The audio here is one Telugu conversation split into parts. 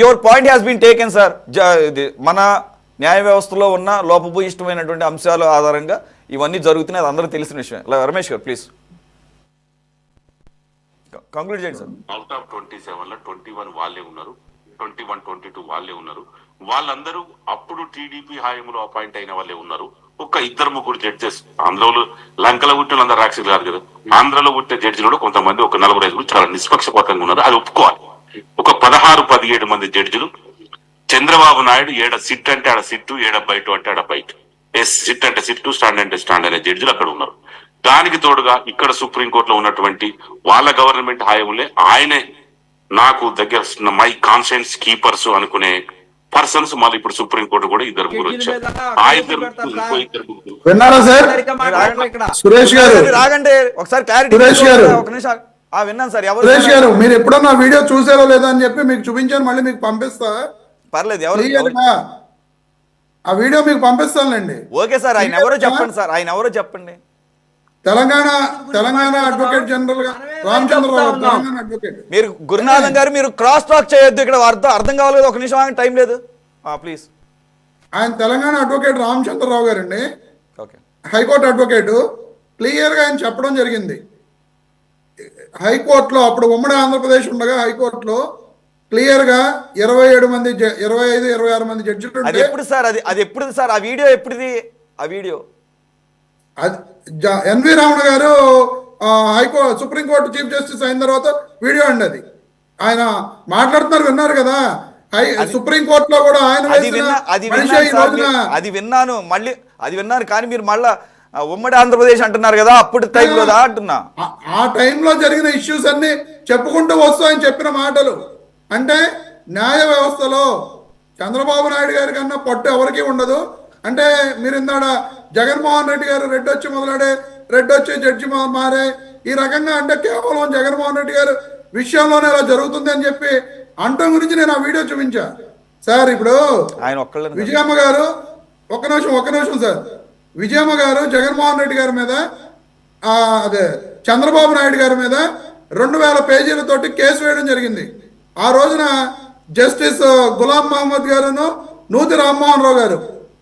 Your point has been taken sir. మన న్యాయ వ్యవస్థలో ఉన్న లోపభూయిష్టమైనటువంటి అంశాల ఆధారంగా ఇవన్నీ జరుగుతున్నాయి, అది అందరికీ తెలిసిన విషయం. రమేష్ గారు ప్లీజ్ కంక్లూడ్ చేయండి సార్. అవుట్ ఆఫ్ 27 లో 21 వాళ్ళే ఉన్నారు, 21, 22 వాళ్ళే ఉన్నారు. వాళ్ళందరూ అప్పుడు టీడీపీ హాయంలో అపాయింట్ అయిన వాళ్ళే ఉన్నారు. ఒక 2-3 జడ్జెస్ ఆంధ్రలో లంకలో పుట్టిన అందరు రాక్షసులు కాదు కదా, ఆంధ్రలో పుట్టిన జడ్జిలు కూడా కొంతమంది ఒక 40-50 చాలా నిష్పక్షపాతంగా ఉన్నారు, అది ఒప్పుకోవాలి. ఒక 16-17 మంది జడ్జిలు చంద్రబాబు నాయుడు ఏడ సిట్ అంటే ఆడ సిట్టు, ఏడ బయట అంటే ఆడ బయట, సిట్ అంటే సిట్టు, స్టాండ్ అంటే స్టాండ్ అనే జడ్జిలు అక్కడ ఉన్నారు. దానికి తోడుగా ఇక్కడ సుప్రీంకోర్టులో ఉన్నటువంటి వాళ్ళ గవర్నమెంట్ హాయంలే ఆయనే నాకు దగ్గర మై కాన్షియన్స్ కీపర్స్ అనుకునే పర్సన్స్ మళ్ళీ ఇప్పుడు సుప్రీంకోర్టు కూడా 2 వచ్చారు. ఆ 2 విన్నారా సార్? సురేష్ గారు రాగంటే ఒకసారి క్లారిటీ. సురేష్ గారు విన్నాను సార్. సురేష్ గారు మీరు ఎప్పుడన్నా వీడియో చూసారో లేదా అని చెప్పి మీకు చూపించాను, మళ్ళీ మీకు పంపిస్తా. పర్లేదు, ఆ వీడియో మీకు పంపిస్తానులేండి. ఓకే సార్, ఆయన ఎవరో చెప్పండి సార్, ఆయన ఎవరో చెప్పండి. తెలంగాణ అడ్వకేట్ జనరల్ గా రామచంద్రరావు, తెలంగాణ అడ్వకేట్. మీరు గురునాథం గారు మీరు క్రాస్ టాక్ చేయొద్దు, ఇక్కడ అర్థం కావాలి కదా, ఒక నిమిషం టైం లేదు ప్లీజ్. ఆయన తెలంగాణ అడ్వకేట్ రామచంద్రరావు గారండి, ఓకే, హైకోర్టు అడ్వకేటు. క్లియర్ గా ఆయన చెప్పడం జరిగింది హైకోర్టులో, అప్పుడు ఉమ్మడి ఆంధ్రప్రదేశ్ ఉండగా హైకోర్టులో క్లియర్ గా 25 మంది 26 మంది జడ్జిలు. అది ఎప్పుడు సార్? అది ఎప్పుడు సార్? ఆ వీడియో ఎప్పుడుది? ఆ వీడియో ఎన్వి రమణ గారు సుప్రీంకోర్టు చీఫ్ జస్టిస్ అయిన తర్వాత వీడియో అండి అది. ఆయన మాట్లాడుతున్నారు, విన్నారు కదా. సుప్రీంకోర్టులో కూడా ఆయన అది విన్నాను, మళ్ళీ అది విన్నాను. కానీ మీరు మళ్ళా ఉమ్మడి ఆంధ్రప్రదేశ్ అంటున్నారు కదా, అప్పుడు టైంలో అంటున్నా. ఆ టైంలో జరిగిన ఇష్యూస్ అన్ని చెప్పుకుంటూ వస్తూ ఆయన చెప్పిన మాటలు అంటే, న్యాయ వ్యవస్థలో చంద్రబాబు నాయుడు గారి కన్నా పట్టు ఎవరికి ఉండదు అంటే, మీరు ఇందాడ జగన్మోహన్ రెడ్డి గారు రెడ్డి వచ్చి మొదలాడే, రెడ్డి వచ్చి జడ్జి మారే, ఈ రకంగా అంటే కేవలం జగన్మోహన్ రెడ్డి గారు విషయంలోనే ఇలా జరుగుతుంది అని చెప్పి అంటం గురించి నేను ఆ వీడియో చూపించా సార్. ఇప్పుడు విజయమ్మ గారు ఒక్క నిమిషం సార్. విజయమ్మ గారు జగన్మోహన్ రెడ్డి గారి మీద అదే చంద్రబాబు నాయుడు గారి మీద 2000 పేజీలతోటి కేసు వేయడం జరిగింది. ఆ రోజున జస్టిస్ గులాం మహమ్మద్ గారును నూతి రామ్మోహన్ రావు గారు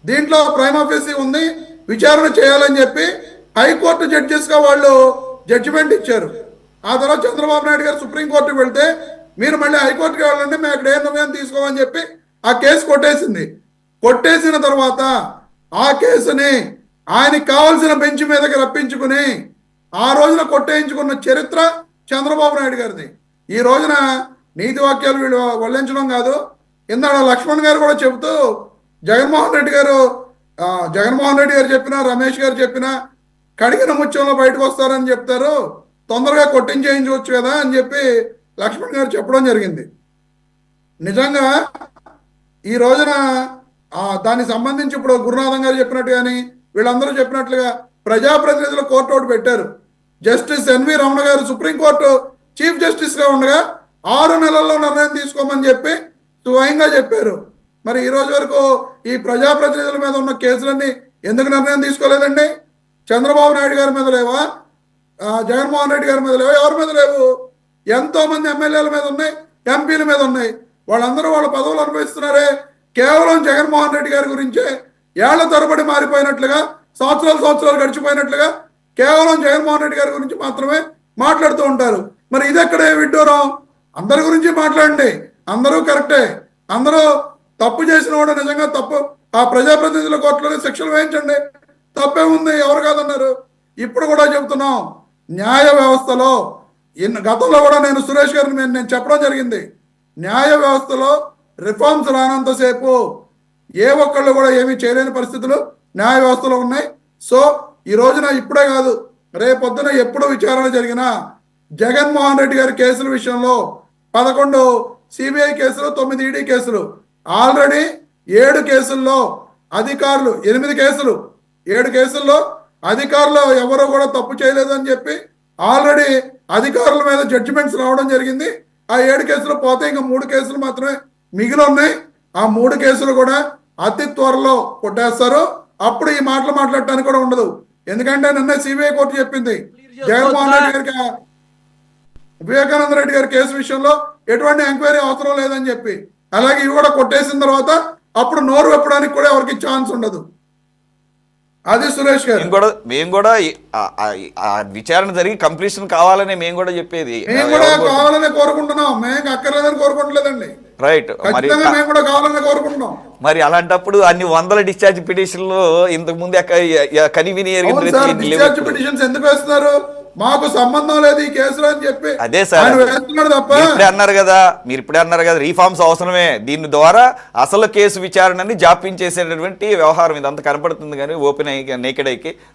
దీంట్లో ప్రైమ్ ఆఫీసీ ఉంది, విచారణ చేయాలని చెప్పి హైకోర్టు జడ్జెస్ గా వాళ్ళు జడ్జిమెంట్ ఇచ్చారు. ఆ తర్వాత చంద్రబాబు నాయుడు గారు సుప్రీంకోర్టుకు వెళ్తే, మీరు మళ్ళీ హైకోర్టుకి వెళ్ళండి, మేము అక్కడ ఏ నిర్ణయం తీసుకోమని చెప్పి ఆ కేసు కొట్టేసింది. కొట్టేసిన తర్వాత ఆ కేసుని ఆయనకి కావాల్సిన బెంచ్ మీదకి రప్పించుకుని ఆ రోజున కొట్టేయించుకున్న చరిత్ర చంద్రబాబు నాయుడు గారిది. ఈ రోజున నీతి వాక్యాలు వీళ్ళు వల్లించడం కాదు. ఇందాక లక్ష్మణ్ గారు కూడా చెబుతూ జగన్మోహన్ రెడ్డి గారు చెప్పినా, రమేష్ గారు చెప్పినా కడిగిన ముత్యంలో బయటకు వస్తారని చెప్తారు, తొందరగా కొట్టించేయించవచ్చు కదా అని చెప్పి లక్ష్మణ్ గారు చెప్పడం జరిగింది. నిజంగా ఈ రోజున దానికి సంబంధించి ఇప్పుడు గురునాథం గారు చెప్పినట్టు కానీ వీళ్ళందరూ చెప్పినట్లుగా ప్రజాప్రతినిధుల కోర్టు ఒకటి పెట్టారు. జస్టిస్ ఎన్వి రమణ గారు సుప్రీంకోర్టు చీఫ్ జస్టిస్ గా ఉండగా 6 నెలల్లో నిర్ణయం తీసుకోమని చెప్పి స్వయంగా చెప్పారు. మరి ఈ రోజు వరకు ఈ ప్రజాప్రతినిధుల మీద ఉన్న కేసులన్నీ ఎందుకు నిర్ణయం తీసుకోలేదండి? చంద్రబాబు నాయుడు గారి మీద లేవా? జగన్మోహన్ రెడ్డి గారి మీద లేవా? ఎవరి మీద లేవు? ఎంతో మంది ఎమ్మెల్యేల మీద ఉన్నాయి, ఎంపీల మీద ఉన్నాయి. వాళ్ళందరూ వాళ్ళ పదవులు అనుభవిస్తున్నారే. కేవలం జగన్మోహన్ రెడ్డి గారి గురించే ఏళ్ల తరబడి మారిపోయినట్లుగా, సంవత్సరాలు గడిచిపోయినట్లుగా కేవలం జగన్మోహన్ రెడ్డి గారి గురించి మాత్రమే మాట్లాడుతూ ఉంటారు. మరి ఇది ఎక్కడే విడ్డూరం? అందరి గురించి మాట్లాడండి, అందరూ కరెక్టే. అందరూ తప్పు చేసిన వాడు నిజంగా తప్పు ఆ ప్రజాప్రతినిధుల కోర్టులోనే శిక్షలు వేయించండి, తప్పే ఉంది, ఎవరు కాదన్నారు. ఇప్పుడు కూడా చెబుతున్నాం, న్యాయ వ్యవస్థలో గతంలో కూడా నేను సురేష్ గారిని నేను చెప్పడం జరిగింది, న్యాయ వ్యవస్థలో రిఫార్మ్స్ రానంతసేపు ఏ ఒక్కళ్ళు కూడా ఏమీ చేయలేని పరిస్థితులు న్యాయ వ్యవస్థలో ఉన్నాయి. సో ఈ రోజున ఇప్పుడే కాదు, రేపొద్దున ఎప్పుడు విచారణ జరిగినా జగన్మోహన్ రెడ్డి గారి కేసుల విషయంలో 11 సిబిఐ కేసులు, 9 ఈడీ కేసులు, ఆల్రెడీ 7 కేసుల్లో అధికారులు, 8 కేసులు, 7 కేసుల్లో అధికారులు ఎవరో కూడా తప్పు చేయలేదు అని చెప్పి ఆల్రెడీ అధికారుల మీద జడ్జిమెంట్స్ రావడం జరిగింది. ఆ 7 కేసులు పోతే ఇంకా 3 కేసులు మాత్రమే మిగిలి ఉన్నాయి. ఆ 3 కేసులు కూడా అతి త్వరలో కొట్టేస్తారు. అప్పుడు ఈ మాటలు మాట్లాడటానికి కూడా ఉండదు. ఎందుకంటే నిన్న సిబిఐ కోర్టు చెప్పింది జగన్మోహన్ రెడ్డి గారికి వివేకానంద రెడ్డి గారి కేసు విషయంలో ఎటువంటి ఎంక్వైరీ అవసరం లేదని చెప్పి, అలాగే ఇవి కూడా కొట్టేసిన తర్వాత అప్పుడు నోరు వెప్పడానికి కూడా ఎవరికి ఛాన్స్ ఉండదు. అది సురేష్ గారు. మేము కూడా ఆ విచారణ జరిగి కంప్లీషన్ కావాలనే మేము కూడా చెప్పేది. మేము కూడా కావాలనే కోరుకుంటున్నాం, మేము అక్కర్లేదని కోరుకుంటలేదండి. రైట్. మరి మేము కూడా కావాలని కోరుకుంటున్నాం. మరి అలాంటప్పుడు అన్ని వందల డిశ్చార్జ్ పిటిషన్లు ఇంతకు ముందు కనివిని డిశ్చార్జ్ పిటిషన్స్ ఎందుకు వేస్తున్నారు? మాకు సంబంధం లేదు ఈ కేసులో అని చెప్పి అదే సార్ వేస్తున్నాడు తప్ప. మీరు ఇప్పుడే అన్నారు కదా రీఫార్మ్స్ అవసరమే, దీని ద్వారా అసలు కేసు విచారణని జాప్యం చేసేటటువంటి వ్యవహారం ఇదంతా కనపడుతుంది కానీ ఓపెన్ అయ్యి నేకెడ్ అయ్యి